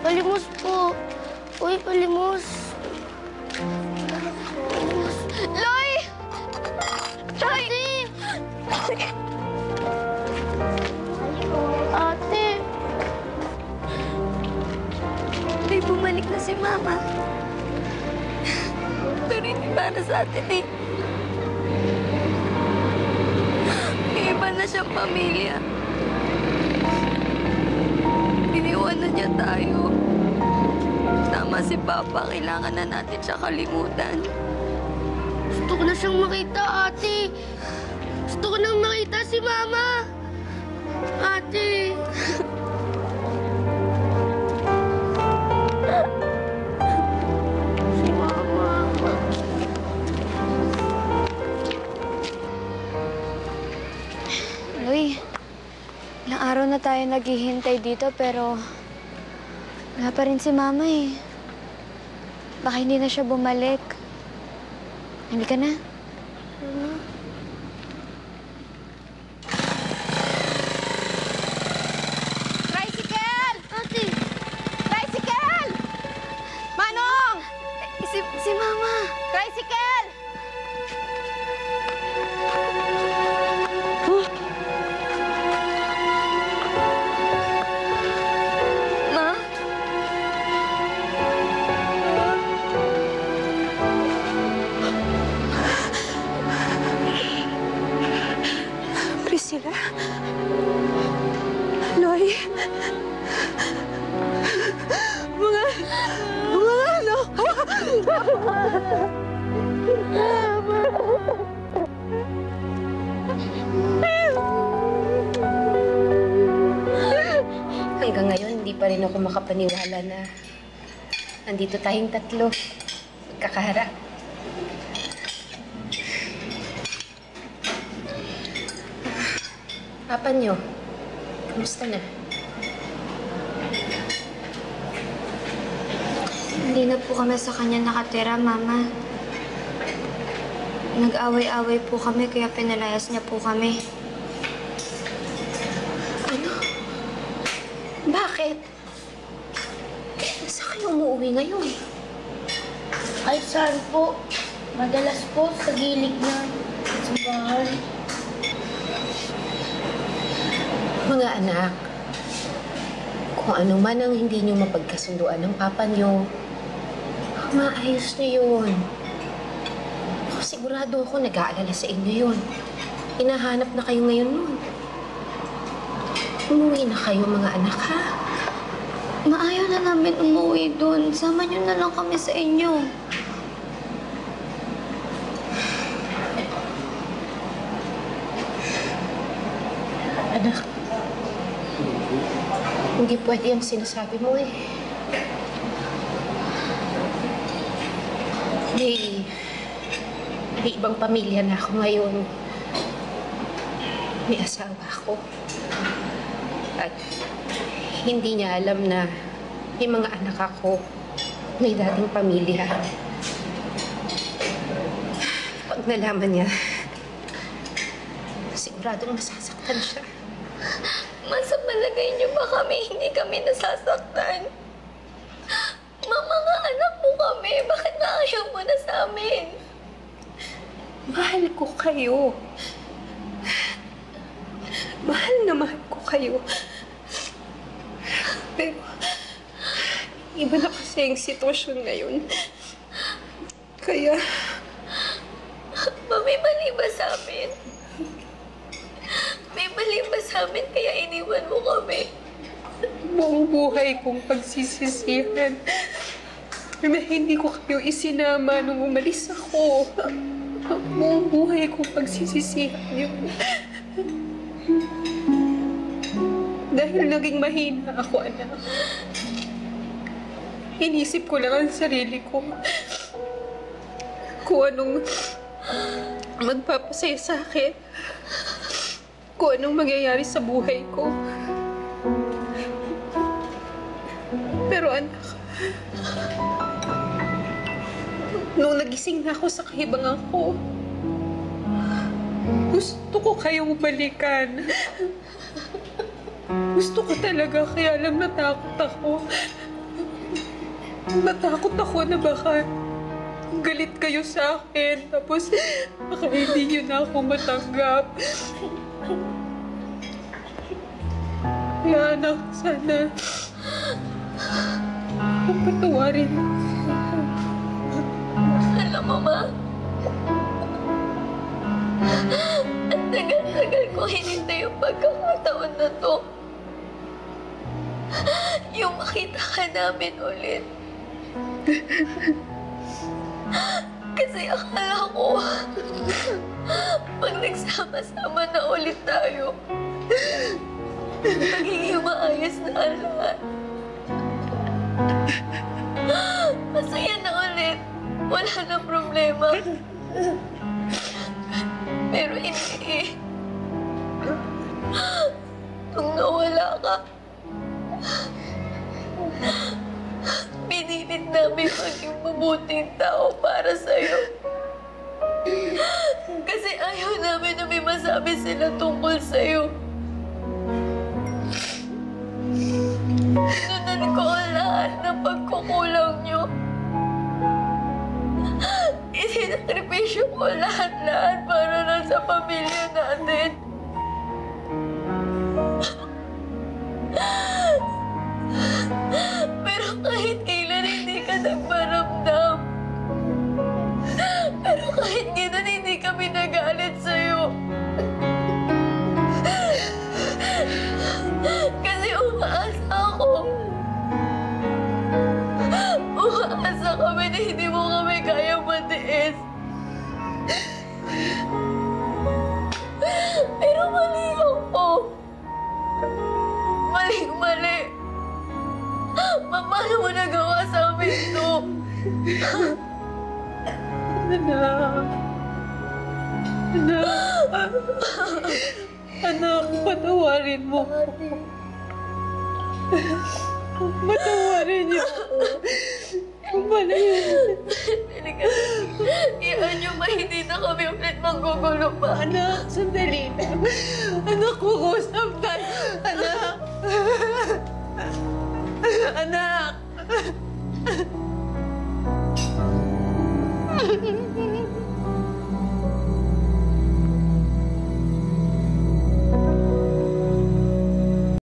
Palimos po. Uy, palimos. Palimos. Loy! Loy! Ate! May bumalik na si Mama. Pero hindi para sa atin eh. May iba na siyang pamilya. Iniwanan niya tayo. Tama si Papa, kailangan na natin siya kalimutan. Gusto ko na siyang makita, ate. Gusto ko nang makita si Mama. Ate. Si Mama. Loy, ilang araw na tayo naghihintay dito pero wala pa rin si Mama eh. Baka hindi na siya bumalik. Hindi ka na? Tricycle! Ate! Tricycle! Manong! Si Mama! Tricycle! Ma? Priscilla? Loy? Mga anak ko! Hanggang ngayon, hindi pa rin ako makapaniwala na nandito tayong tatlo. Magkakaharap. Papa niyo, kamusta na? Hindi na po kami sa kanya nakatira, Mama. Nag-away-away po kami kaya pinalayas niya po kami. Ano? Bakit? Saan kayo umuwi ngayon? Ay, saan po? Madalas po sa gilid na sa bahay. Mga anak, kung ano man ang hindi niyo mapagkasunduan ng papa niyo, maayos niyo yun. Sigurado ako nag-aalala sa inyo yun. Hinahanap na kayo ngayon nun. Umuwi na kayo, mga anak, ha? Maayaw na namin umuwi doon. Sama niyo na lang kami sa inyo. Anak, hindi pwede yung sinasabi mo eh. May ibang pamilya na ako ngayon. May asawa ako. At hindi niya alam na may mga anak ako. May dating pamilya. Pag nalaman niya, siguradong masasaktan siya. Sa palagay niyo ba hindi kami nasasaktan? Mga anak mo kami. Bakit naayaw mo na sa amin? Mahal ko kayo. Mahal na mahal ko kayo. Pero, iba na kasi ang sitwasyon ngayon. Kaya, May mali ba sa amin? May mali ba sa amin kaya iniwan mo kami? buong buhay kong pagsisisihan na hindi ko kayo isinama nung umalis ako. Buong buhay kong pagsisisihan yun. Dahil naging mahina ako, anak. Inisip ko lang ang sarili ko. Kung anong magpapasaya sa akin. Kung anong mangyayari sa buhay ko. Pero anak, nung nagising na ako sa kahibangan ko, gusto ko kayong balikan. Gusto ko talaga, kaya lang natakot ako. natakot ako na baka galit kayo sa akin. Tapos baka hindi niyo na ako matanggap. Kaya anak, sana patawarin mo. Alam mo, Ma, ang tagal-tagal ko hinintay yung pagkakataon na to. Yung makita ka namin ulit. Kasi akala ko, pag nagsama-sama na ulit tayo, magiging maayos na ang lahat. Masaya na ulit. Wala na problema. Pero hindi. Nung nawala ka, pinilit namin maging mabuting tao para sa'yo. Kasi ayaw namin na may masabi sila tungkol sa'yo. Sinunan ko ang lahat ng pagkukulang niyo. Isinakripisyo ko lahat-lahat para lang sa pamilya natin. Pero kahit kailan hindi ka nagparamdam. Pero kahit gano'n hindi kami nagalit sa'yo. Kasi umaasa ako. Umaasa kami na hindi mo kami kayang matiis. Pero mali ako. Mali. Paano mo nagawa sa amin to? Anak, patawarin mo. Patawarin niyo ako. Mali. Iyan niyo ba hindi na kami ulit manggugulo pa? Anak, sandali. Anak, mag-usap tayo. Anak. Anak.